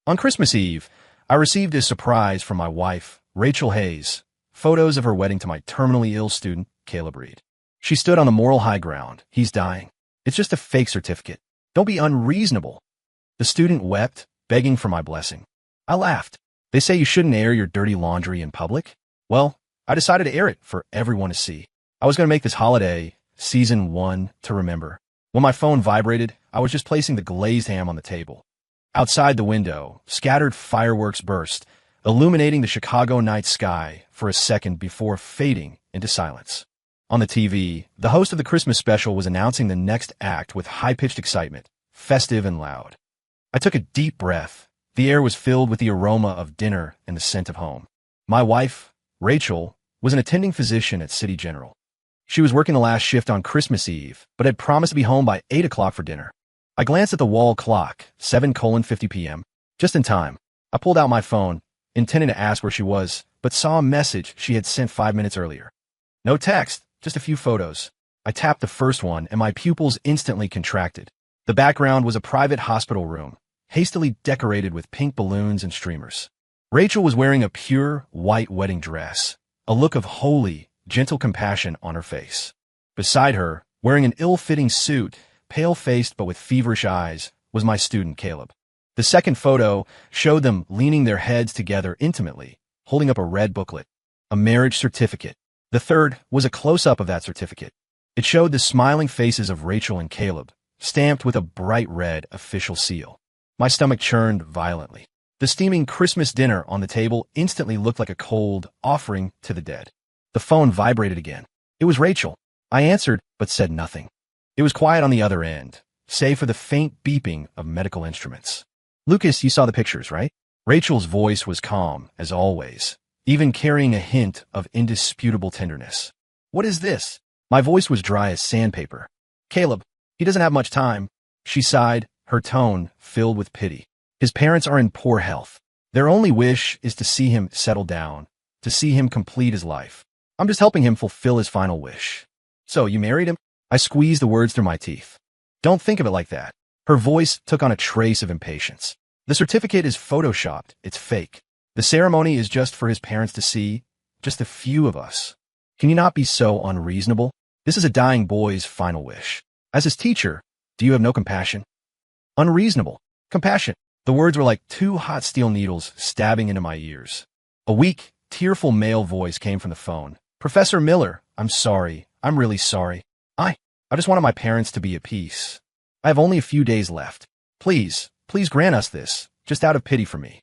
On Christmas Eve, I received a surprise from my wife, Rachel Hayes, photos of her wedding to my terminally ill student, Caleb Reed. She stood on the moral high ground. He's dying. It's just a fake certificate. Don't be unreasonable. The student wept, begging for my blessing. I laughed. They say you shouldn't air your dirty laundry in public. Well, I decided to air it for everyone to see. I was going to make this holiday, season 1, to remember. When my phone vibrated, I was just placing the glazed ham on the table. Outside the window, scattered fireworks burst, illuminating the Chicago night sky for a second before fading into silence. On the TV, the host of the Christmas special was announcing the next act with high-pitched excitement, festive and loud. I took a deep breath. The air was filled with the aroma of dinner and the scent of home. My wife, Rachel, was an attending physician at City General. She was working the last shift on Christmas Eve, but had promised to be home by 8 o'clock for dinner. I glanced at the wall clock, 7:50 p.m. Just in time. I pulled out my phone, intending to ask where she was, but saw a message she had sent 5 minutes earlier. No text, just a few photos. I tapped the first one, and my pupils instantly contracted. The background was a private hospital room, hastily decorated with pink balloons and streamers. Rachel was wearing a pure, white wedding dress, a look of holy, gentle compassion on her face. Beside her, wearing an ill-fitting suit, pale-faced but with feverish eyes, was my student Caleb. The second photo showed them leaning their heads together intimately, holding up a red booklet, a marriage certificate. The third was a close-up of that certificate. It showed the smiling faces of Rachel and Caleb, stamped with a bright red official seal. My stomach churned violently. The steaming Christmas dinner on the table instantly looked like a cold offering to the dead. The phone vibrated again. It was Rachel. I answered, but said nothing. It was quiet on the other end, save for the faint beeping of medical instruments. "Lucas, you saw the pictures, right?" Rachel's voice was calm, as always, even carrying a hint of indisputable tenderness. "What is this?" My voice was dry as sandpaper. "Caleb, he doesn't have much time." She sighed, her tone filled with pity. "His parents are in poor health. Their only wish is to see him settle down, to see him complete his life. I'm just helping him fulfill his final wish." "So, you married him?" I squeezed the words through my teeth. "Don't think of it like that." Her voice took on a trace of impatience. "The certificate is photoshopped. It's fake. The ceremony is just for his parents to see, just a few of us. Can you not be so unreasonable? This is a dying boy's final wish. As his teacher, do you have no compassion?" Unreasonable. Compassion. The words were like two hot steel needles stabbing into my ears. A weak, tearful male voice came from the phone. "Professor Miller, I'm sorry. I'm really sorry. I just wanted my parents to be at peace. I have only a few days left. Please grant us this, just out of pity for me."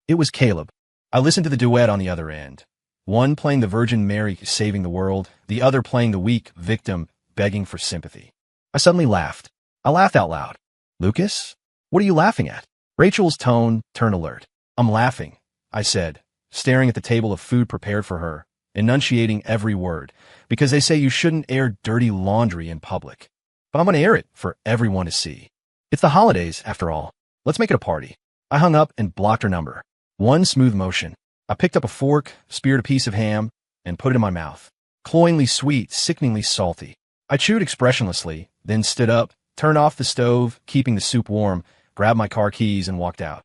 It was Caleb. I listened to the duet on the other end. One playing the Virgin Mary saving the world, the other playing the weak victim begging for sympathy. I suddenly laughed. I laughed out loud. "Lucas, what are you laughing at?" Rachel's tone turned alert. "I'm laughing," I said, staring at the table of food prepared for her, enunciating every word, "because they say you shouldn't air dirty laundry in public. But I'm going to air it for everyone to see. It's the holidays, after all. Let's make it a party." I hung up and blocked her number. One smooth motion. I picked up a fork, speared a piece of ham, and put it in my mouth. Cloyingly sweet, sickeningly salty. I chewed expressionlessly, then stood up, turned off the stove, keeping the soup warm, grabbed my car keys, and walked out.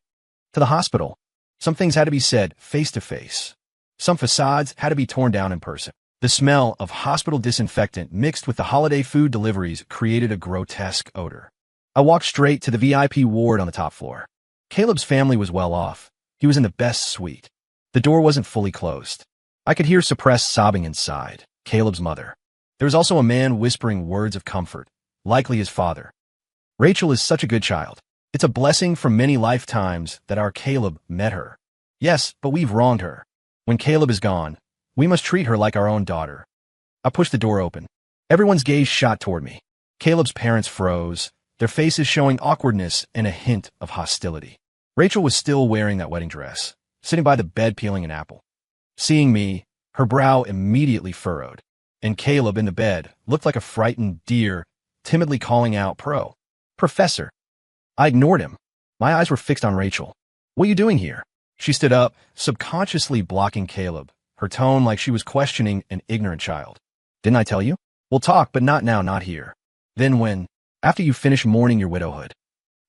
To the hospital. Some things had to be said face to face. Some facades had to be torn down in person. The smell of hospital disinfectant mixed with the holiday food deliveries created a grotesque odor. I walked straight to the VIP ward on the top floor. Caleb's family was well off. He was in the best suite. The door wasn't fully closed. I could hear suppressed sobbing inside, Caleb's mother. There was also a man whispering words of comfort, likely his father. "Rachel is such a good child. It's a blessing from many lifetimes that our Caleb met her. Yes, but we've wronged her. When Caleb is gone, we must treat her like our own daughter." I pushed the door open. Everyone's gaze shot toward me. Caleb's parents froze, their faces showing awkwardness and a hint of hostility. Rachel was still wearing that wedding dress, sitting by the bed peeling an apple. Seeing me, her brow immediately furrowed, and Caleb in the bed looked like a frightened deer, timidly calling out, "Professor." I ignored him. My eyes were fixed on Rachel. "What are you doing here?" She stood up, subconsciously blocking Caleb, her tone like she was questioning an ignorant child. "Didn't I tell you? We'll talk, but not now, not here. Then when? After you finish mourning your widowhood."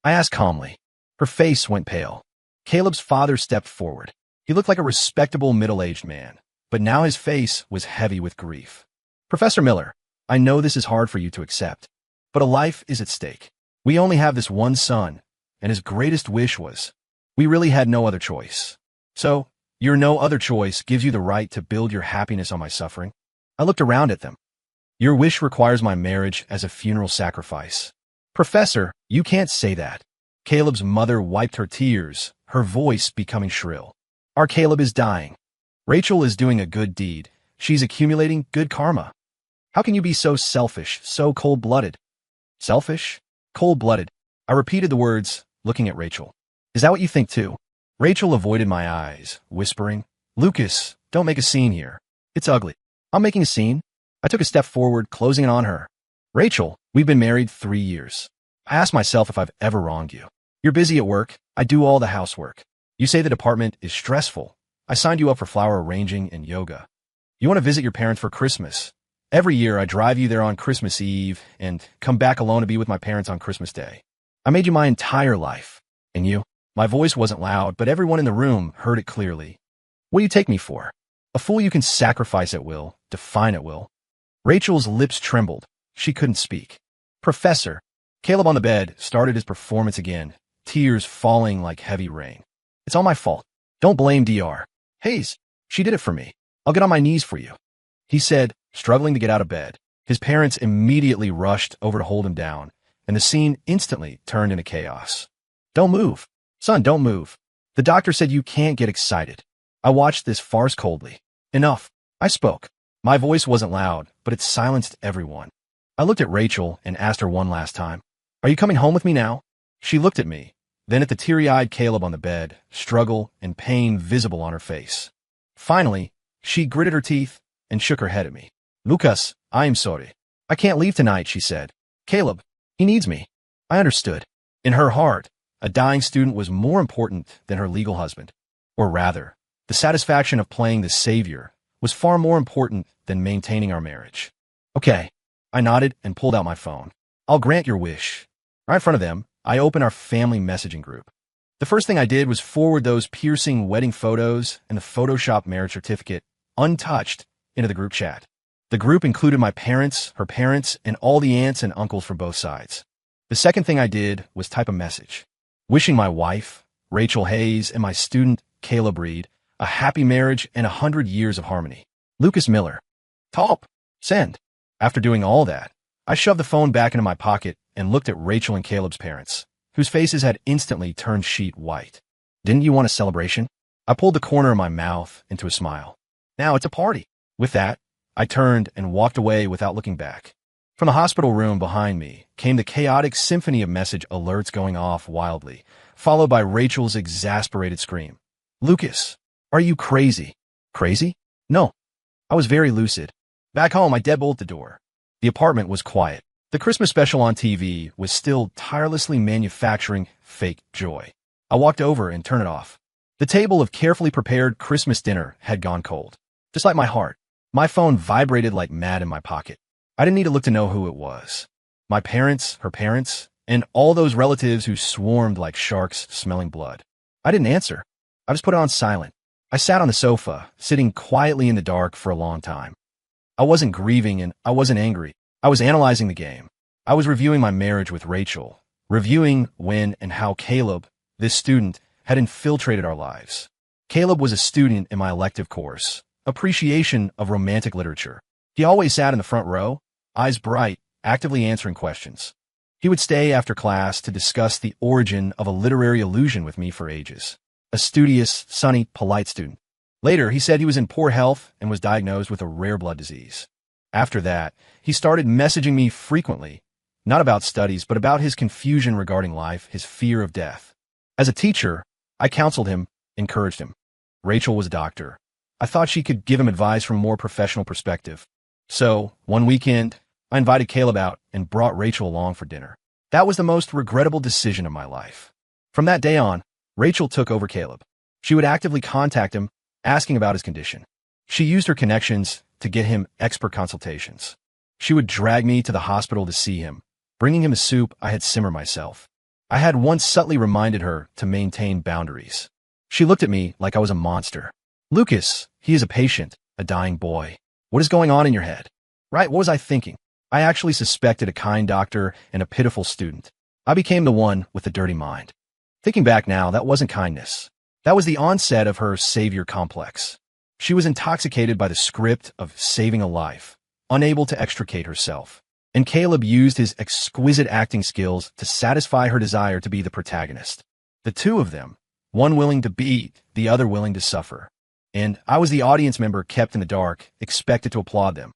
I asked calmly. Her face went pale. Caleb's father stepped forward. He looked like a respectable middle-aged man, but now his face was heavy with grief. Professor Miller, I know this is hard for you to accept, but a life is at stake. We only have this one son, and his greatest wish was, we really had no other choice. So, your no other choice gives you the right to build your happiness on my suffering? I looked around at them. Your wish requires my marriage as a funeral sacrifice. Professor, you can't say that. Caleb's mother wiped her tears, her voice becoming shrill. Our Caleb is dying. Rachel is doing a good deed. She's accumulating good karma. How can you be so selfish, so cold-blooded? Selfish? Cold-blooded. I repeated the words, looking at Rachel. Is that what you think too? Rachel avoided my eyes, whispering, Lucas, don't make a scene here. It's ugly. I'm making a scene. I took a step forward, closing in on her. Rachel, we've been married 3 years. I ask myself if I've ever wronged you. You're busy at work. I do all the housework. You say the department is stressful. I signed you up for flower arranging and yoga. You want to visit your parents for Christmas. Every year I drive you there on Christmas Eve and come back alone to be with my parents on Christmas Day. I made you my entire life. And you? My voice wasn't loud, but everyone in the room heard it clearly. What do you take me for? A fool you can sacrifice at will, define at will. Rachel's lips trembled. She couldn't speak. Professor. Caleb on the bed started his performance again, tears falling like heavy rain. It's all my fault. Don't blame Dr. Hayes. She did it for me. I'll get on my knees for you. He said, struggling to get out of bed. His parents immediately rushed over to hold him down, and the scene instantly turned into chaos. Don't move. Son, don't move. The doctor said you can't get excited. I watched this farce coldly. Enough. I spoke. My voice wasn't loud, but it silenced everyone. I looked at Rachel and asked her one last time, Are you coming home with me now? She looked at me, then at the teary-eyed Caleb on the bed, struggle and pain visible on her face. Finally, she gritted her teeth and shook her head at me. Lucas, I am sorry. I can't leave tonight, she said. Caleb, he needs me. I understood. In her heart, a dying student was more important than her legal husband. Or rather, the satisfaction of playing the savior was far more important than maintaining our marriage. Okay. I nodded and pulled out my phone. I'll grant your wish. Right in front of them, I opened our family messaging group. The first thing I did was forward those piercing wedding photos and the Photoshop marriage certificate, untouched, into the group chat. The group included my parents, her parents, and all the aunts and uncles from both sides. The second thing I did was type a message, wishing my wife, Rachel Hayes, and my student, Caleb Reed, a happy marriage and 100 years of harmony. Lucas Miller. Top. Send. After doing all that, I shoved the phone back into my pocket and looked at Rachel and Caleb's parents, whose faces had instantly turned sheet white. Didn't you want a celebration? I pulled the corner of my mouth into a smile. Now it's a party. With that, I turned and walked away without looking back. From the hospital room behind me came the chaotic symphony of message alerts going off wildly, followed by Rachel's exasperated scream. Lucas, are you crazy? Crazy? No. I was very lucid. Back home, I deadbolted the door. The apartment was quiet. The Christmas special on TV was still tirelessly manufacturing fake joy. I walked over and turned it off. The table of carefully prepared Christmas dinner had gone cold. Just like my heart, my phone vibrated like mad in my pocket. I didn't need to look to know who it was. My parents, her parents, and all those relatives who swarmed like sharks smelling blood. I didn't answer. I just put it on silent. I sat on the sofa, sitting quietly in the dark for a long time. I wasn't grieving and I wasn't angry. I was analyzing the game. I was reviewing my marriage with Rachel, reviewing when and how Caleb, this student, had infiltrated our lives. Caleb was a student in my elective course, Appreciation of Romantic Literature. He always sat in the front row, eyes bright, actively answering questions. He would stay after class to discuss the origin of a literary illusion with me for ages. A studious, sunny, polite student. Later, he said he was in poor health and was diagnosed with a rare blood disease. After that, he started messaging me frequently, not about studies, but about his confusion regarding life, his fear of death. As a teacher, I counseled him, encouraged him. Rachel was a doctor. I thought she could give him advice from a more professional perspective. So, one weekend, I invited Caleb out and brought Rachel along for dinner. That was the most regrettable decision of my life. From that day on, Rachel took over Caleb. She would actively contact him, asking about his condition. She used her connections to get him expert consultations. She would drag me to the hospital to see him, bringing him the soup I had simmered myself. I had once subtly reminded her to maintain boundaries. She looked at me like I was a monster. Lucas, he is a patient, a dying boy. What is going on in your head? Right, what was I thinking? I actually suspected a kind doctor and a pitiful student. I became the one with the dirty mind. Thinking back now, that wasn't kindness. That was the onset of her savior complex. She was intoxicated by the script of saving a life, unable to extricate herself. And Caleb used his exquisite acting skills to satisfy her desire to be the protagonist. The two of them, one willing to beat, the other willing to suffer. And I was the audience member kept in the dark, expected to applaud them.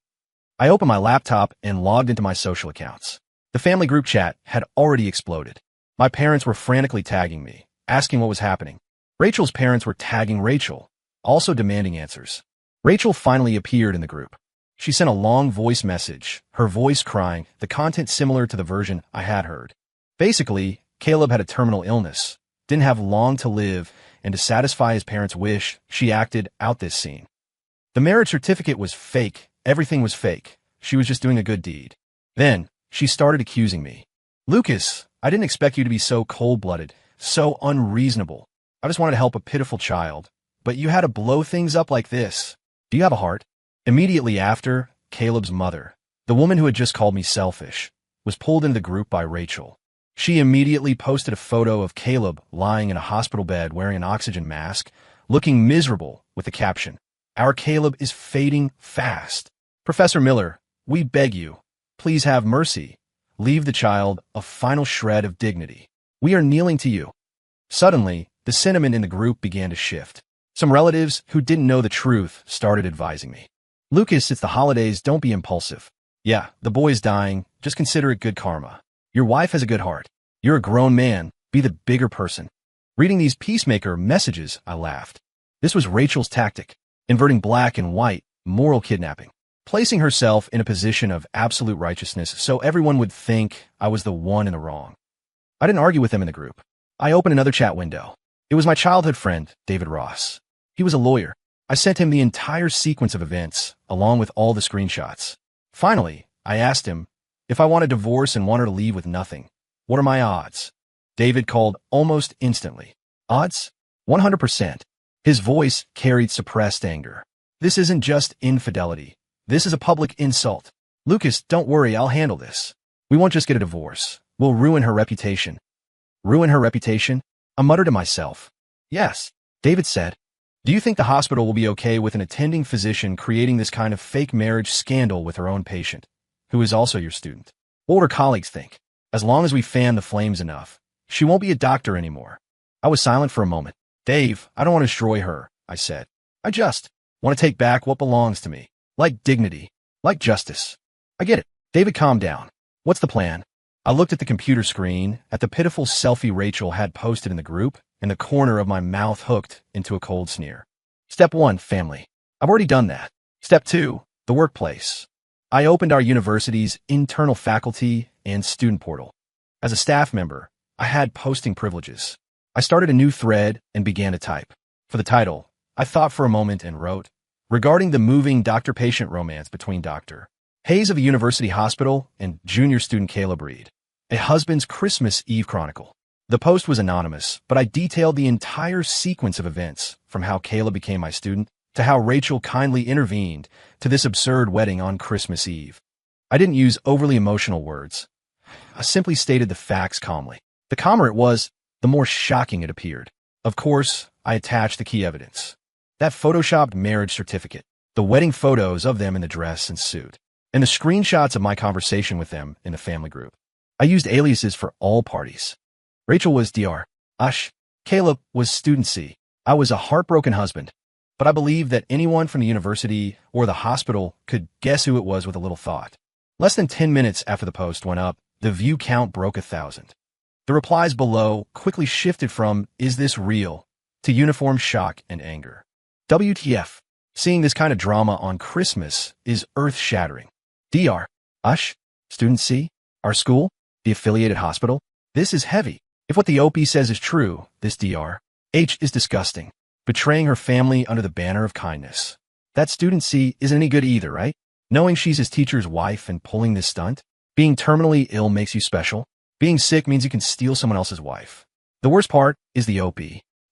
I opened my laptop and logged into my social accounts. The family group chat had already exploded. My parents were frantically tagging me, asking what was happening. Rachel's parents were tagging Rachel, also demanding answers. Rachel finally appeared in the group. She sent a long voice message, her voice crying, the content similar to the version I had heard. Basically, Caleb had a terminal illness, didn't have long to live, and to satisfy his parents' wish, she acted out this scene. The marriage certificate was fake, everything was fake. She was just doing a good deed. Then, she started accusing me. Lucas, I didn't expect you to be so cold-blooded, so unreasonable. I just wanted to help a pitiful child. But you had to blow things up like this. Do you have a heart? Immediately after, Caleb's mother, the woman who had just called me selfish, was pulled into the group by Rachel. She immediately posted a photo of Caleb lying in a hospital bed wearing an oxygen mask, looking miserable, with the caption, "Our Caleb is fading fast. Professor Miller, we beg you, please have mercy. Leave the child a final shred of dignity. We are kneeling to you." Suddenly, the sentiment in the group began to shift. Some relatives who didn't know the truth started advising me. Lucas, it's the holidays, don't be impulsive. Yeah, the boy's dying, just consider it good karma. Your wife has a good heart. You're a grown man, be the bigger person. Reading these peacemaker messages, I laughed. This was Rachel's tactic, inverting black and white, moral kidnapping, placing herself in a position of absolute righteousness so everyone would think I was the one in the wrong. I didn't argue with them in the group. I opened another chat window. It was my childhood friend, David Ross. He was a lawyer. I sent him the entire sequence of events, along with all the screenshots. Finally, I asked him, if I want a divorce and want her to leave with nothing, what are my odds? David called almost instantly. Odds? 100%. His voice carried suppressed anger. This isn't just infidelity. This is a public insult. Lucas, don't worry, I'll handle this. We won't just get a divorce. We'll ruin her reputation. Ruin her reputation? I muttered to myself. Yes, David said. Do you think the hospital will be okay with an attending physician creating this kind of fake marriage scandal with her own patient, who is also your student? What would her colleagues think? As long as we fan the flames enough, she won't be a doctor anymore. I was silent for a moment. Dave, I don't want to destroy her, I said. I just want to take back what belongs to me. Like dignity. Like justice. I get it. David calmed down. What's the plan? I looked at the computer screen, at the pitiful selfie Rachel had posted in the group, and the corner of my mouth hooked into a cold sneer. Step 1, family. I've already done that. Step 2, the workplace. I opened our university's internal faculty and student portal. As a staff member, I had posting privileges. I started a new thread and began to type. For the title, I thought for a moment and wrote, regarding the moving doctor-patient romance between Dr. Hayes of a university hospital and junior student Caleb Reed, a husband's Christmas Eve chronicle. The post was anonymous, but I detailed the entire sequence of events, from how Caleb became my student, to how Rachel kindly intervened, to this absurd wedding on Christmas Eve. I didn't use overly emotional words. I simply stated the facts calmly. The calmer it was, the more shocking it appeared. Of course, I attached the key evidence. That photoshopped marriage certificate, the wedding photos of them in the dress and suit, and the screenshots of my conversation with them in the family group. I used aliases for all parties. Rachel was Dr. Ush. Caleb was Student C. I was a heartbroken husband, but I believed that anyone from the university or the hospital could guess who it was with a little thought. Less than 10 minutes after the post went up, the view count broke 1,000. The replies below quickly shifted from, "Is this real?" to uniform shock and anger. WTF. Seeing this kind of drama on Christmas is earth-shattering. Dr. Ush, Student C, our school, the affiliated hospital. This is heavy. If what the OP says is true, this Dr. H is disgusting, betraying her family under the banner of kindness. That Student C isn't any good either, right? Knowing she's his teacher's wife and pulling this stunt? Being terminally ill makes you special. Being sick means you can steal someone else's wife. The worst part is the OP.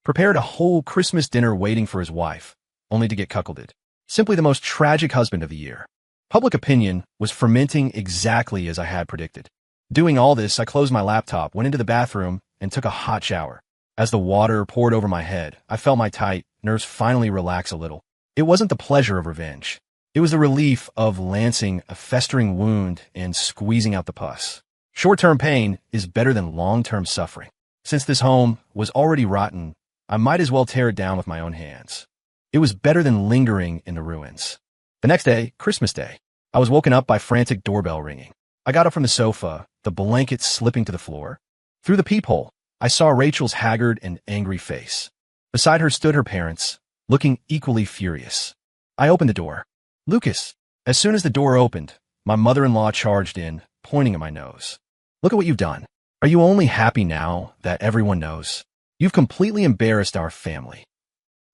prepared a whole Christmas dinner waiting for his wife, only to get cuckolded. Simply the most tragic husband of the year. Public opinion was fermenting exactly as I had predicted. Doing all this, I closed my laptop, went into the bathroom, and took a hot shower. As the water poured over my head, I felt my tight nerves finally relax a little. It wasn't the pleasure of revenge. It was the relief of lancing a festering wound and squeezing out the pus. Short-term pain is better than long-term suffering. Since this home was already rotten, I might as well tear it down with my own hands. It was better than lingering in the ruins. The next day, Christmas Day, I was woken up by frantic doorbell ringing. I got up from the sofa, the blanket slipping to the floor. Through the peephole, I saw Rachel's haggard and angry face. Beside her stood her parents, looking equally furious. I opened the door. Lucas. As soon as the door opened, my mother-in-law charged in, pointing at my nose. Look at what you've done. Are you only happy now that everyone knows? You've completely embarrassed our family.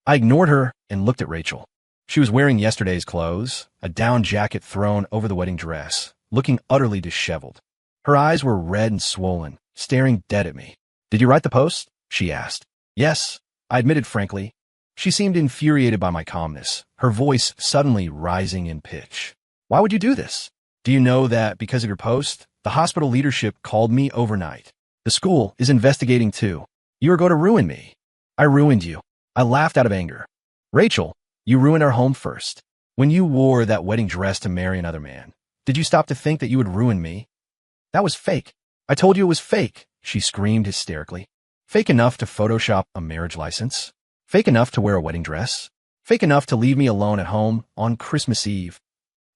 I ignored her and looked at Rachel. She was wearing yesterday's clothes, a down jacket thrown over the wedding dress, looking utterly disheveled. Her eyes were red and swollen, staring dead at me. Did you write the post? She asked. Yes, I admitted frankly. She seemed infuriated by my calmness, her voice suddenly rising in pitch. Why would you do this? Do you know that because of your post, the hospital leadership called me overnight? The school is investigating too. You are going to ruin me. I ruined you. I laughed out of anger. Rachel, you ruined our home first. When you wore that wedding dress to marry another man, did you stop to think that you would ruin me? That was fake. I told you it was fake, she screamed hysterically. Fake enough to Photoshop a marriage license? Fake enough to wear a wedding dress? Fake enough to leave me alone at home on Christmas Eve?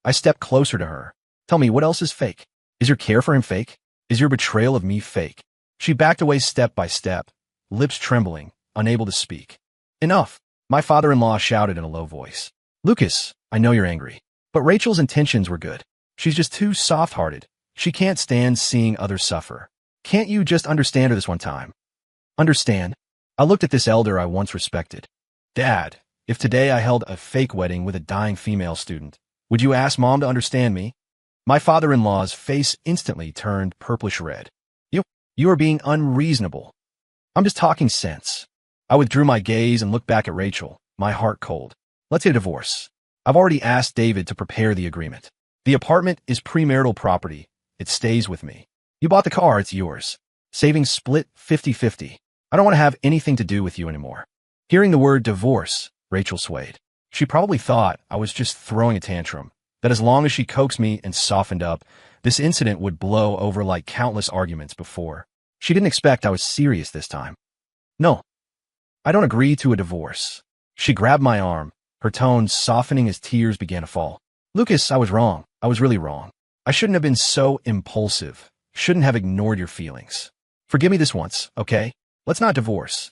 I stepped closer to her. Tell me, what else is fake? Is your care for him fake? Is your betrayal of me fake? She backed away step by step, lips trembling, unable to speak. Enough, my father-in-law shouted in a low voice. Lucas, I know you're angry, but Rachel's intentions were good. She's just too soft-hearted. She can't stand seeing others suffer. Can't you just understand her this one time? Understand? I looked at this elder I once respected. Dad, if today I held a fake wedding with a dying female student, would you ask Mom to understand me? My father-in-law's face instantly turned purplish red. You are being unreasonable. I'm just talking sense. I withdrew my gaze and looked back at Rachel, my heart cold. Let's get a divorce. I've already asked David to prepare the agreement. The apartment is premarital property. It stays with me. You bought the car, it's yours. Savings split 50-50. I don't want to have anything to do with you anymore. Hearing the word divorce, Rachel swayed. She probably thought I was just throwing a tantrum, that as long as she coaxed me and softened up, this incident would blow over like countless arguments before. She didn't expect I was serious this time. No, I don't agree to a divorce. She grabbed my arm, her tone softening as tears began to fall. Lucas, I was wrong. I was really wrong. I shouldn't have been so impulsive. Shouldn't have ignored your feelings. Forgive me this once, okay? Let's not divorce.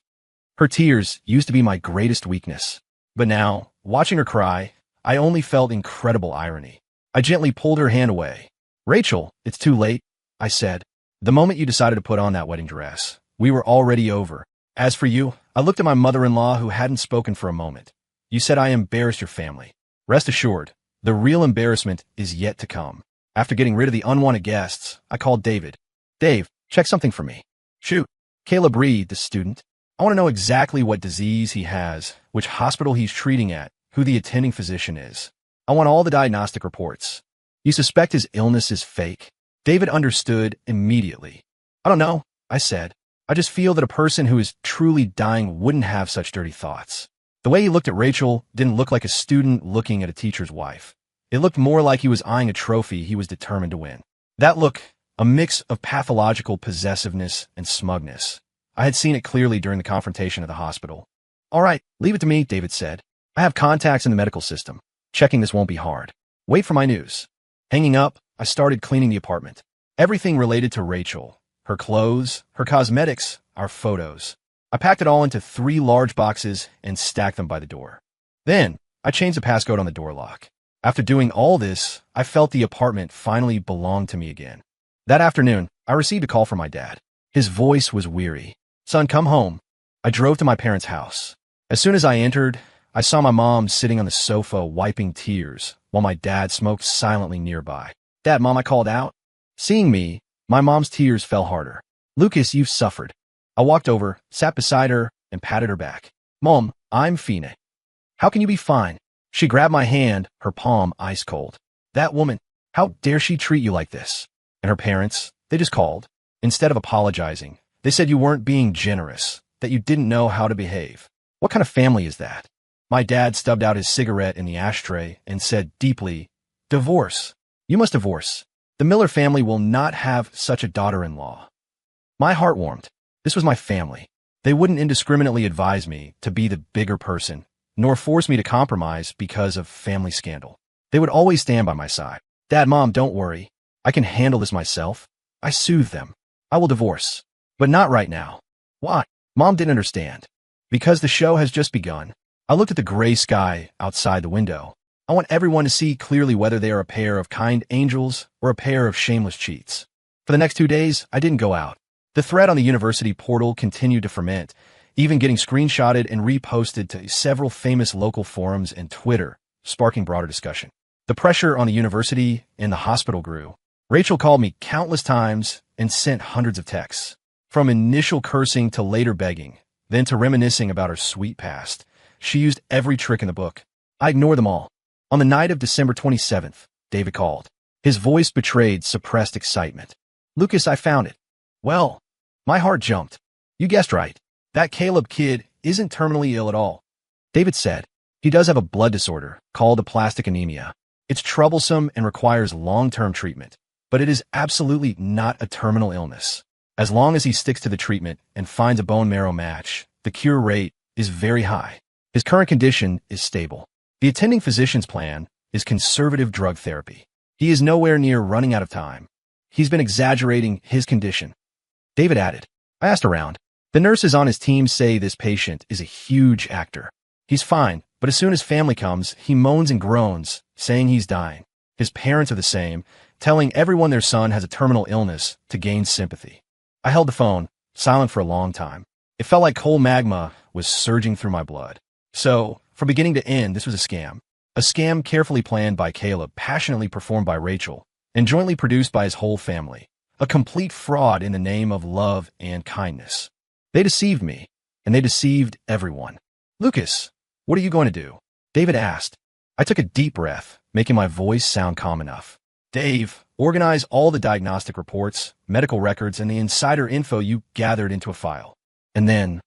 Her tears used to be my greatest weakness. But now, watching her cry, I only felt incredible irony. I gently pulled her hand away. Rachel, it's too late, I said. The moment you decided to put on that wedding dress, we were already over. As for you, I looked at my mother-in-law who hadn't spoken for a moment. You said I embarrassed your family. Rest assured, the real embarrassment is yet to come. After getting rid of the unwanted guests, I called David. Dave, check something for me. Shoot. Caleb Reed, the student. I want to know exactly what disease he has, which hospital he's treating at, who the attending physician is. I want all the diagnostic reports. You suspect his illness is fake? David understood immediately. I don't know, I said. I just feel that a person who is truly dying wouldn't have such dirty thoughts. The way he looked at Rachel didn't look like a student looking at a teacher's wife. It looked more like he was eyeing a trophy he was determined to win. That look, a mix of pathological possessiveness and smugness. I had seen it clearly during the confrontation at the hospital. All right, leave it to me, David said. I have contacts in the medical system. Checking this won't be hard. Wait for my news. Hanging up, I started cleaning the apartment. Everything related to Rachel. Her clothes, her cosmetics, our photos. I packed it all into 3 large boxes and stacked them by the door. Then, I changed the passcode on the door lock. After doing all this, I felt the apartment finally belonged to me again. That afternoon, I received a call from my dad. His voice was weary. Son, come home. I drove to my parents' house. As soon as I entered, I saw my mom sitting on the sofa wiping tears, while my dad smoked silently nearby. Dad, Mom, I called out. Seeing me, my mom's tears fell harder. Lucas, you've suffered. I walked over, sat beside her, and patted her back. Mom, I'm fine. How can you be fine? She grabbed my hand, her palm ice cold. That woman, how dare she treat you like this? And her parents, they just called. Instead of apologizing, they said you weren't being generous, that you didn't know how to behave. What kind of family is that? My dad stubbed out his cigarette in the ashtray and said deeply, divorce. You must divorce. The Miller family will not have such a daughter-in-law. My heart warmed. This was my family. They wouldn't indiscriminately advise me to be the bigger person, nor force me to compromise because of family scandal. They would always stand by my side. Dad, Mom, don't worry. I can handle this myself. I soothed them. I will divorce. But not right now. Why? Mom didn't understand. Because the show has just begun. I looked at the gray sky outside the window. I want everyone to see clearly whether they are a pair of kind angels or a pair of shameless cheats. For the next 2 days, I didn't go out. The thread on the university portal continued to ferment, even getting screenshotted and reposted to several famous local forums and Twitter, sparking broader discussion. The pressure on the university and the hospital grew. Rachel called me countless times and sent hundreds of texts. From initial cursing to later begging, then to reminiscing about her sweet past. She used every trick in the book. I ignored them all. On the night of December 27th, David called. His voice betrayed suppressed excitement. Lucas, I found it. Well, my heart jumped. You guessed right. That Caleb kid isn't terminally ill at all. David said, he does have a blood disorder called aplastic anemia. It's troublesome and requires long-term treatment, but it is absolutely not a terminal illness. As long as he sticks to the treatment and finds a bone marrow match, the cure rate is very high. His current condition is stable. The attending physician's plan is conservative drug therapy. He is nowhere near running out of time. He's been exaggerating his condition. David added, I asked around. The nurses on his team say this patient is a huge actor. He's fine, but as soon as family comes, he moans and groans, saying he's dying. His parents are the same, telling everyone their son has a terminal illness to gain sympathy. I held the phone, silent for a long time. It felt like cold magma was surging through my blood. So, from beginning to end, this was a scam. A scam carefully planned by Caleb, passionately performed by Rachel, and jointly produced by his whole family. A complete fraud in the name of love and kindness. They deceived me, and they deceived everyone. Lucas, what are you going to do? David asked. I took a deep breath, making my voice sound calm enough. Dave, organize all the diagnostic reports, medical records, and the insider info you gathered into a file. And then,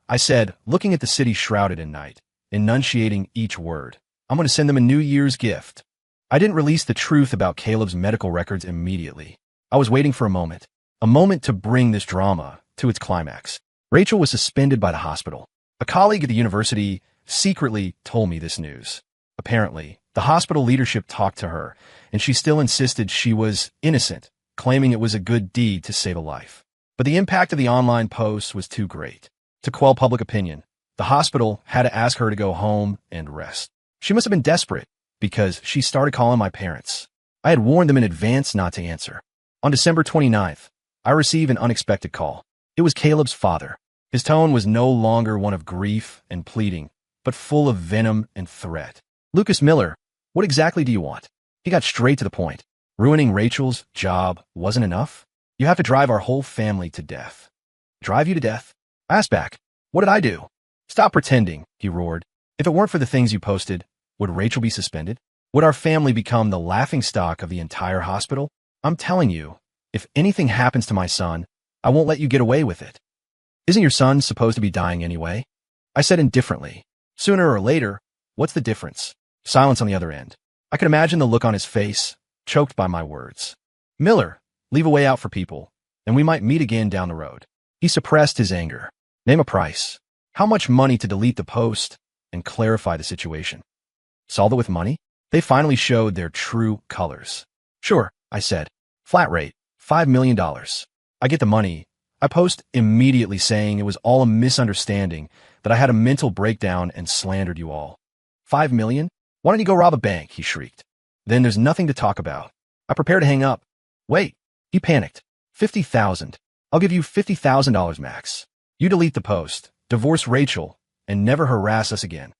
I said, looking at the city shrouded in night, enunciating each word, I'm going to send them a New Year's gift. I didn't release the truth about Caleb's medical records immediately. I was waiting for a moment to bring this drama to its climax. Rachel was suspended by the hospital. A colleague at the university secretly told me this news. Apparently, the hospital leadership talked to her, and she still insisted she was innocent, claiming it was a good deed to save a life. But the impact of the online posts was too great. To quell public opinion, the hospital had to ask her to go home and rest. She must have been desperate, because she started calling my parents. I had warned them in advance not to answer. On December 29th, I received an unexpected call. It was Caleb's father. His tone was no longer one of grief and pleading, but full of venom and threat. Lucas Miller, what exactly do you want? He got straight to the point. Ruining Rachel's job wasn't enough? You have to drive our whole family to death. Drive you to death? I asked back, what did I do? Stop pretending, he roared. If it weren't for the things you posted, would Rachel be suspended? Would our family become the laughingstock of the entire hospital? I'm telling you, if anything happens to my son, I won't let you get away with it. Isn't your son supposed to be dying anyway? I said indifferently. Sooner or later, what's the difference? Silence on the other end. I could imagine the look on his face, choked by my words. Miller, leave a way out for people, and we might meet again down the road. He suppressed his anger. Name a price. How much money to delete the post and clarify the situation? Solve it with money? They finally showed their true colors. Sure, I said. Flat rate, $5 million. I get the money. I post immediately saying it was all a misunderstanding, that I had a mental breakdown and slandered you all. $5 million? Why don't you go rob a bank? He shrieked. Then there's nothing to talk about. I prepared to hang up. Wait, he panicked. $50,000. I'll give you $50,000 max. You delete the post, divorce Rachel, and never harass us again.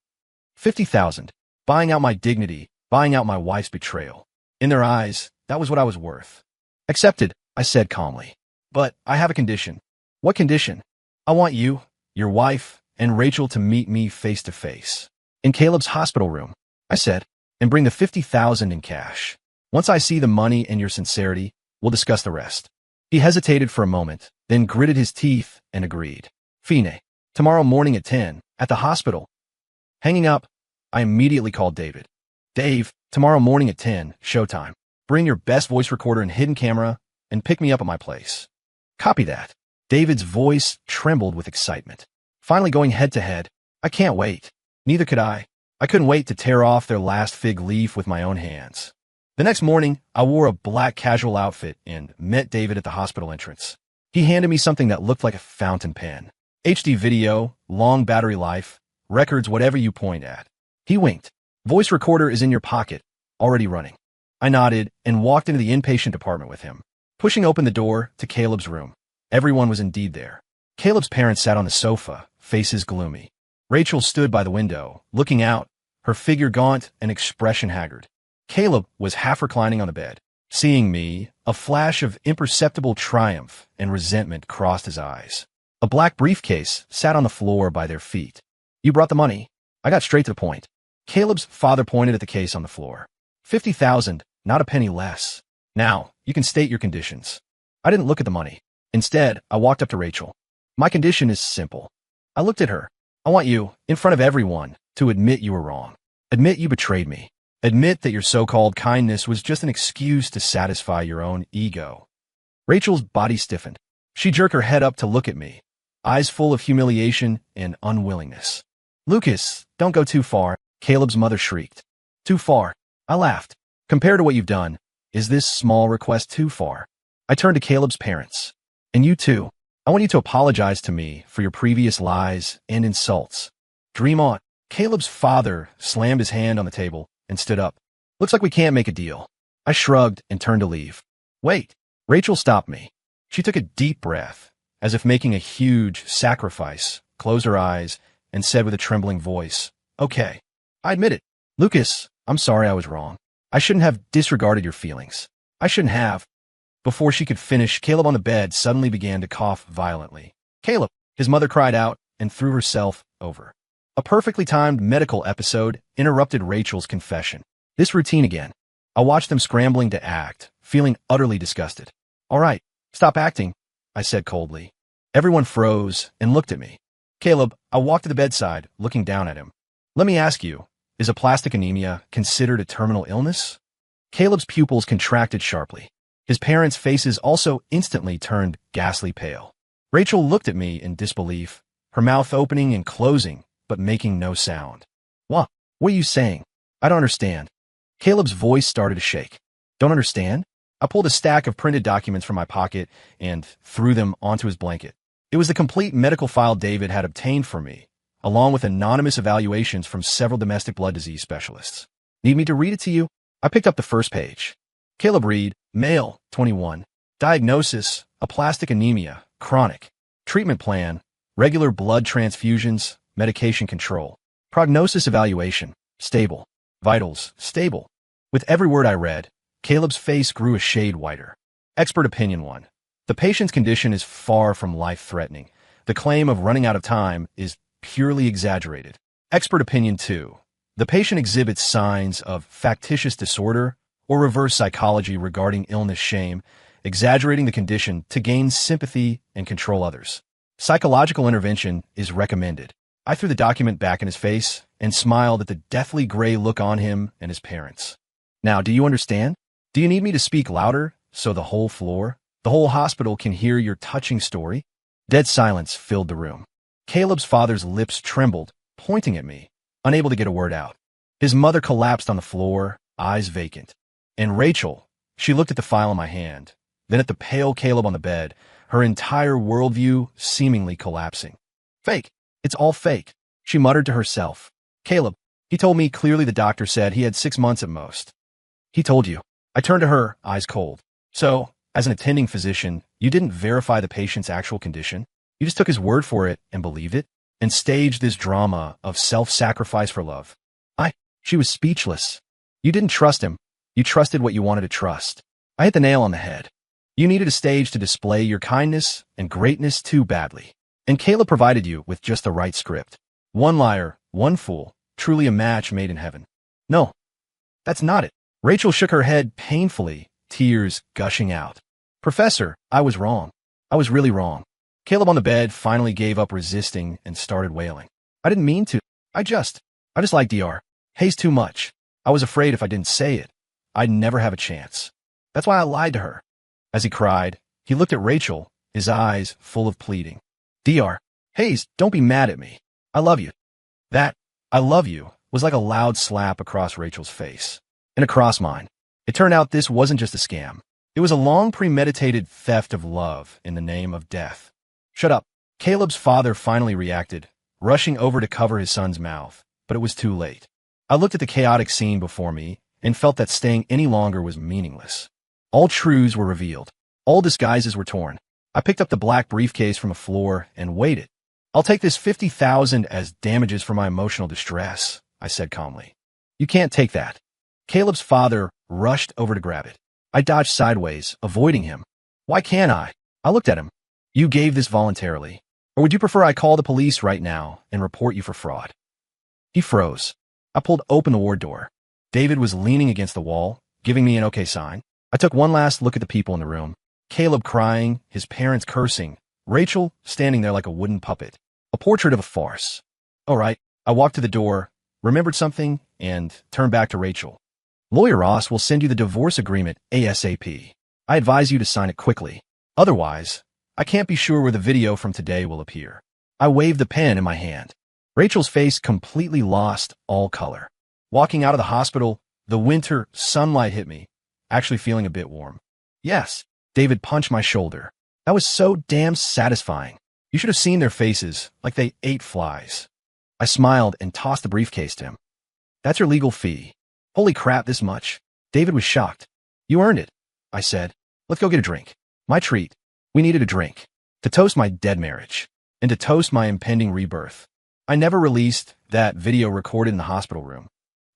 $50,000. Buying out my dignity, buying out my wife's betrayal. In their eyes, that was what I was worth. Accepted, I said calmly. But I have a condition. What condition? I want you, your wife, and Rachel to meet me face to face. In Caleb's hospital room, I said, and bring the $50,000 in cash. Once I see the money and your sincerity, we'll discuss the rest. He hesitated for a moment, then gritted his teeth and agreed. Fine. Tomorrow morning at 10, at the hospital. Hanging up, I immediately called David. Dave, tomorrow morning at 10, showtime. Bring your best voice recorder and hidden camera and pick me up at my place. Copy that. David's voice trembled with excitement. Finally going head to head, I can't wait. Neither could I. I couldn't wait to tear off their last fig leaf with my own hands. The next morning, I wore a black casual outfit and met David at the hospital entrance. He handed me something that looked like a fountain pen. HD video, long battery life, records whatever you point at. He winked. Voice recorder is in your pocket, already running. I nodded and walked into the inpatient department with him, pushing open the door to Caleb's room. Everyone was indeed there. Caleb's parents sat on the sofa, faces gloomy. Rachel stood by the window, looking out, her figure gaunt and expression haggard. Caleb was half reclining on the bed. Seeing me, a flash of imperceptible triumph and resentment crossed his eyes. A black briefcase sat on the floor by their feet. You brought the money. I got straight to the point. Caleb's father pointed at the case on the floor. 50,000, not a penny less. Now, you can state your conditions. I didn't look at the money. Instead, I walked up to Rachel. My condition is simple. I looked at her. I want you, in front of everyone, to admit you were wrong. Admit you betrayed me. Admit that your so-called kindness was just an excuse to satisfy your own ego. Rachel's body stiffened. She jerked her head up to look at me, eyes full of humiliation and unwillingness. Lucas, don't go too far, Caleb's mother shrieked. Too far. I laughed. Compared to what you've done, is this small request too far? I turned to Caleb's parents. And you too. I want you to apologize to me for your previous lies and insults. Dream on. Caleb's father slammed his hand on the table and stood up. Looks like we can't make a deal. I shrugged and turned to leave. Wait. Rachel stopped me. She took a deep breath, as if making a huge sacrifice, closed her eyes, and said with a trembling voice, Okay. I admit it. Lucas, I'm sorry I was wrong. I shouldn't have disregarded your feelings. I shouldn't have. Before she could finish, Caleb on the bed suddenly began to cough violently. Caleb, his mother cried out and threw herself over. A perfectly timed medical episode interrupted Rachel's confession. This routine again. I watched them scrambling to act, feeling utterly disgusted. All right, stop acting, I said coldly. Everyone froze and looked at me. Caleb, I walked to the bedside, looking down at him. Let me ask you, is aplastic anemia considered a terminal illness? Caleb's pupils contracted sharply. His parents' faces also instantly turned ghastly pale. Rachel looked at me in disbelief, her mouth opening and closing, but making no sound. What? What are you saying? I don't understand. Caleb's voice started to shake. Don't understand? I pulled a stack of printed documents from my pocket and threw them onto his blanket. It was the complete medical file David had obtained for me, along with anonymous evaluations from several domestic blood disease specialists. Need me to read it to you? I picked up the first page. Caleb Reed, male, 21. Diagnosis, aplastic anemia, chronic. Treatment plan, regular blood transfusions, medication control. Prognosis evaluation, stable. Vitals, stable. With every word I read, Caleb's face grew a shade whiter. Expert opinion 1. The patient's condition is far from life-threatening. The claim of running out of time is purely exaggerated. Expert opinion 2. The patient exhibits signs of factitious disorder or reverse psychology regarding illness shame, exaggerating the condition to gain sympathy and control others. Psychological intervention is recommended. I threw the document back in his face and smiled at the deathly gray look on him and his parents. Now, do you understand? Do you need me to speak louder so the whole floor, the whole hospital can hear your touching story? Dead silence filled the room. Caleb's father's lips trembled, pointing at me, unable to get a word out. His mother collapsed on the floor, eyes vacant. And Rachel, she looked at the file in my hand, then at the pale Caleb on the bed, her entire worldview seemingly collapsing. Fake. It's all fake, she muttered to herself. Caleb, he told me clearly the doctor said he had 6 months at most. He told you. I turned to her, eyes cold. So, as an attending physician, you didn't verify the patient's actual condition? You just took his word for it and believed it? And staged this drama of self-sacrifice for love? She was speechless. You didn't trust him. You trusted what you wanted to trust. I hit the nail on the head. You needed a stage to display your kindness and greatness too badly. And Caleb provided you with just the right script. One liar, one fool, truly a match made in heaven. No, that's not it. Rachel shook her head painfully, tears gushing out. Professor, I was wrong. I was really wrong. Caleb on the bed finally gave up resisting and started wailing. I didn't mean to. I just like Dr. Hayes too much. I was afraid if I didn't say it, I'd never have a chance. That's why I lied to her. As he cried, he looked at Rachel, his eyes full of pleading. Dr. Hayes, don't be mad at me. I love you. That, I love you, was like a loud slap across Rachel's face. And across mine. It turned out this wasn't just a scam. It was a long premeditated theft of love in the name of death. Shut up. Caleb's father finally reacted, rushing over to cover his son's mouth, but it was too late. I looked at the chaotic scene before me and felt that staying any longer was meaningless. All truths were revealed. All disguises were torn. I picked up the black briefcase from the floor and waited. I'll take this $50,000 as damages for my emotional distress, I said calmly. You can't take that. Caleb's father rushed over to grab it. I dodged sideways, avoiding him. Why can't I? I looked at him. You gave this voluntarily. Or would you prefer I call the police right now and report you for fraud? He froze. I pulled open the ward door. David was leaning against the wall, giving me an okay sign. I took one last look at the people in the room. Caleb crying, his parents cursing, Rachel standing there like a wooden puppet. A portrait of a farce. All right, I walked to the door, remembered something, and turned back to Rachel. Lawyer Ross will send you the divorce agreement ASAP. I advise you to sign it quickly. Otherwise, I can't be sure where the video from today will appear. I waved the pen in my hand. Rachel's face completely lost all color. Walking out of the hospital, the winter sunlight hit me, actually feeling a bit warm. Yes, David punched my shoulder. That was so damn satisfying. You should have seen their faces, like they ate flies. I smiled and tossed the briefcase to him. That's your legal fee. Holy crap, this much. David was shocked. You earned it, I said. Let's go get a drink. My treat. We needed a drink. To toast my dead marriage. And to toast my impending rebirth. I never released that video recorded in the hospital room.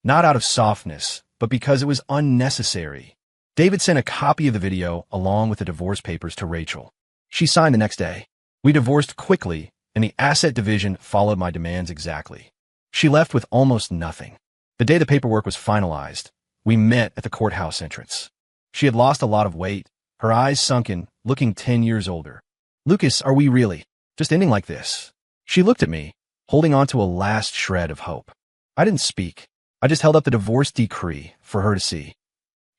Not out of softness, but because it was unnecessary. David sent a copy of the video along with the divorce papers to Rachel. She signed the next day. We divorced quickly, and the asset division followed my demands exactly. She left with almost nothing. The day the paperwork was finalized, we met at the courthouse entrance. She had lost a lot of weight, her eyes sunken, looking 10 years older. Lucas, are we really just ending like this? She looked at me, holding on to a last shred of hope. I didn't speak. I just held up the divorce decree for her to see.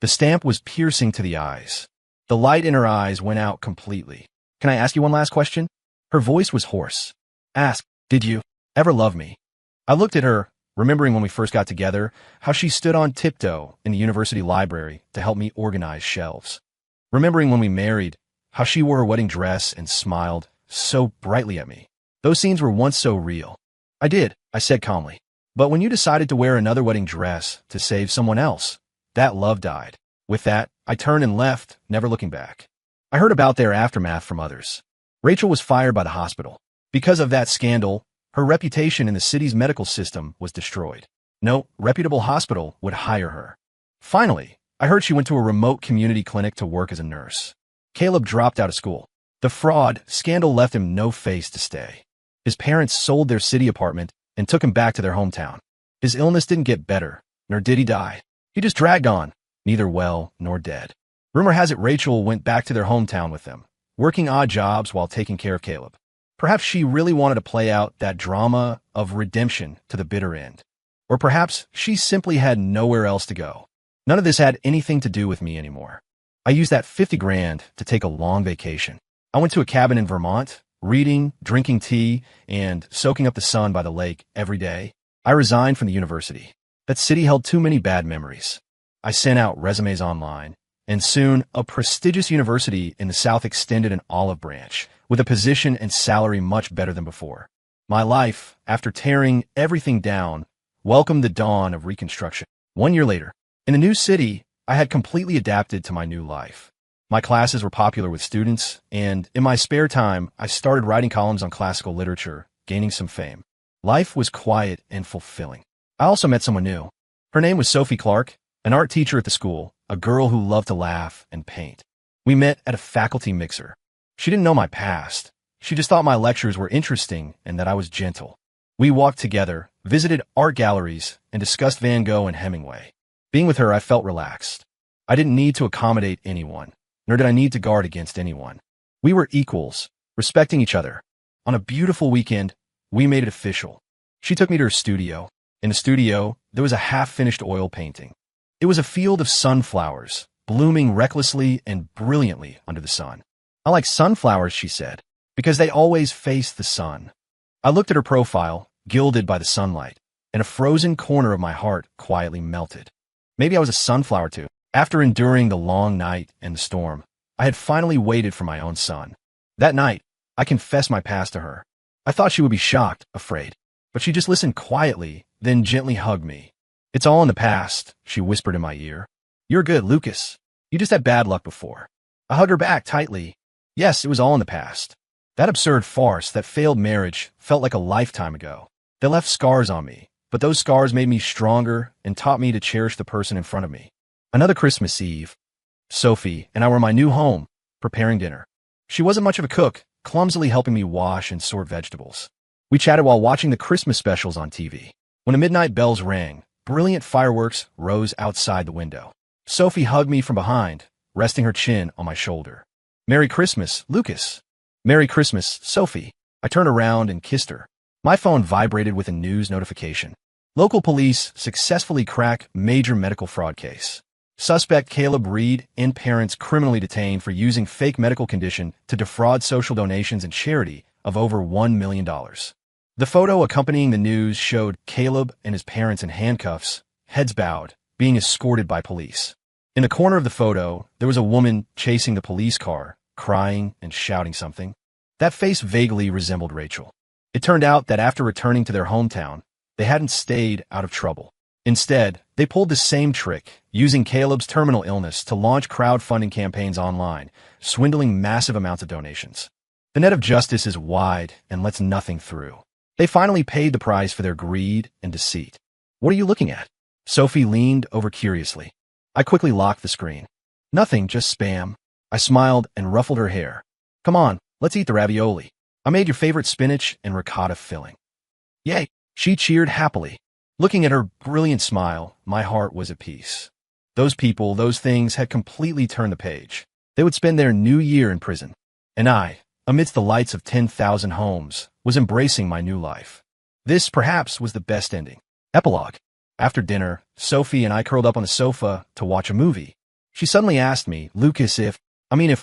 The stamp was piercing to the eyes. The light in her eyes went out completely. Can I ask you one last question? Her voice was hoarse. Ask, did you ever love me? I looked at her, remembering when we first got together, how she stood on tiptoe in the university library to help me organize shelves. Remembering when we married, how she wore her wedding dress and smiled so brightly at me. Those scenes were once so real. I did, I said calmly. But when you decided to wear another wedding dress to save someone else, that love died. With that, I turned and left, never looking back. I heard about their aftermath from others. Rachel was fired by the hospital. Because of that scandal, her reputation in the city's medical system was destroyed. No reputable hospital would hire her. Finally, I heard she went to a remote community clinic to work as a nurse. Caleb dropped out of school. The fraud scandal left him no face to stay. His parents sold their city apartment and took him back to their hometown. His illness didn't get better, nor did he die. He just dragged on, neither well nor dead. Rumor has it Rachel went back to their hometown with them, working odd jobs while taking care of Caleb. Perhaps she really wanted to play out that drama of redemption to the bitter end. Or perhaps she simply had nowhere else to go. None of this had anything to do with me anymore. I used that 50 grand to take a long vacation. I went to a cabin in Vermont, reading, drinking tea, and soaking up the sun by the lake every day. I resigned from the university. That city held too many bad memories. I sent out resumes online, and soon a prestigious university in the South extended an olive branch with a position and salary much better than before. My life, after tearing everything down, welcomed the dawn of reconstruction. 1 year later, in the new city, I had completely adapted to my new life. My classes were popular with students, and in my spare time, I started writing columns on classical literature, gaining some fame. Life was quiet and fulfilling. I also met someone new. Her name was Sophie Clark, an art teacher at the school, a girl who loved to laugh and paint. We met at a faculty mixer. She didn't know my past, She just thought my lectures were interesting and that I was gentle. We walked together, visited art galleries, and discussed Van Gogh and Hemingway. Being with her, I felt relaxed. I didn't need to accommodate anyone, nor did I need to guard against anyone. We were equals, respecting each other. On a beautiful weekend, we made it official. She took me to her studio. In the studio, there was a half-finished oil painting. It was a field of sunflowers, blooming recklessly and brilliantly under the sun. I like sunflowers, she said, because they always face the sun. I looked at her profile, gilded by the sunlight, and a frozen corner of my heart quietly melted. Maybe I was a sunflower too. After enduring the long night and the storm, I had finally waited for my own sun. That night, I confessed my past to her. I thought she would be shocked, afraid, but she just listened quietly, then gently hugged me. It's all in the past, she whispered in my ear. You're good, Lucas. You just had bad luck before. I hugged her back tightly. Yes, it was all in the past. That absurd farce, that failed marriage, felt like a lifetime ago. They left scars on me, but those scars made me stronger and taught me to cherish the person in front of me. Another Christmas Eve, Sophie and I were in my new home, preparing dinner. She wasn't much of a cook, clumsily helping me wash and sort vegetables. We chatted while watching the Christmas specials on TV. When the midnight bells rang, brilliant fireworks rose outside the window. Sophie hugged me from behind, resting her chin on my shoulder. Merry Christmas, Lucas. Merry Christmas, Sophie. I turned around and kissed her. My phone vibrated with a news notification. Local police successfully crack major medical fraud case. Suspect Caleb Reed and parents criminally detained for using fake medical condition to defraud social donations and charity of over $1 million. The photo accompanying the news showed Caleb and his parents in handcuffs, heads bowed, being escorted by police. In the corner of the photo, there was a woman chasing the police car, crying and shouting something. That face vaguely resembled Rachel. It turned out that after returning to their hometown, they hadn't stayed out of trouble. Instead, they pulled the same trick, using Caleb's terminal illness to launch crowdfunding campaigns online, swindling massive amounts of donations. The net of justice is wide and lets nothing through. They finally paid the price for their greed and deceit. What are you looking at? Sophie leaned over curiously. I quickly locked the screen. Nothing, just spam. I smiled and ruffled her hair. Come on, let's eat the ravioli. I made your favorite spinach and ricotta filling. Yay! She cheered happily. Looking at her brilliant smile, my heart was at peace. Those people, those things had completely turned the page. They would spend their new year in prison. And I, amidst the lights of 10,000 homes, was embracing my new life. This, perhaps, was the best ending. Epilogue. After dinner, Sophie and I curled up on the sofa to watch a movie. She suddenly asked me, Lucas, if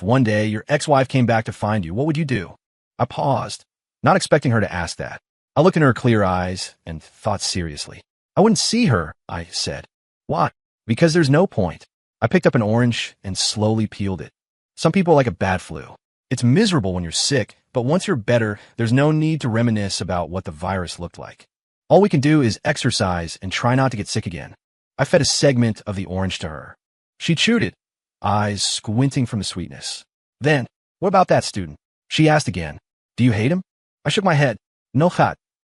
one day your ex-wife came back to find you, what would you do? I paused, not expecting her to ask that. I looked in her clear eyes and thought seriously. I wouldn't see her, I said. Why? Because there's no point. I picked up an orange and slowly peeled it. Some people like a bad flu. It's miserable when you're sick, but once you're better, there's no need to reminisce about what the virus looked like. All we can do is exercise and try not to get sick again. I fed a segment of the orange to her. She chewed it, eyes squinting from the sweetness. Then, what about that student? She asked again. Do you hate him? I shook my head. No chat.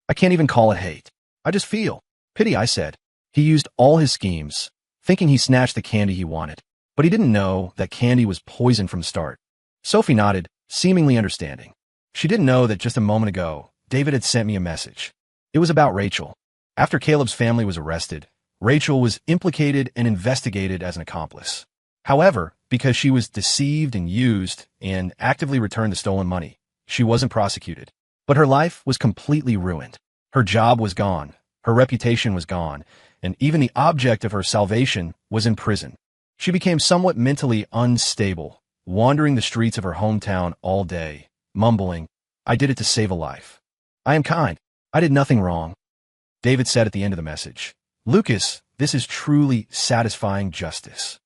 I can't even call it hate. I just feel pity, I said. He used all his schemes, thinking he snatched the candy he wanted. But he didn't know that candy was poison from the start. Sophie nodded, seemingly understanding. She didn't know that just a moment ago, David had sent me a message. It was about Rachel. After Caleb's family was arrested, Rachel was implicated and investigated as an accomplice. However, because she was deceived and used and actively returned the stolen money, she wasn't prosecuted. But her life was completely ruined. Her job was gone, her reputation was gone, and even the object of her salvation was in prison. She became somewhat mentally unstable, wandering the streets of her hometown all day, mumbling, I did it to save a life. I am kind. I did nothing wrong. David said at the end of the message, Lucas, this is truly satisfying justice.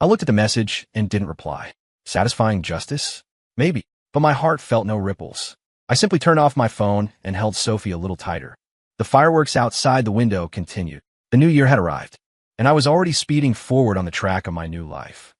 I looked at the message and didn't reply. Satisfying justice? Maybe, but my heart felt no ripples. I simply turned off my phone and held Sophie a little tighter. The fireworks outside the window continued. The new year had arrived, and I was already speeding forward on the track of my new life.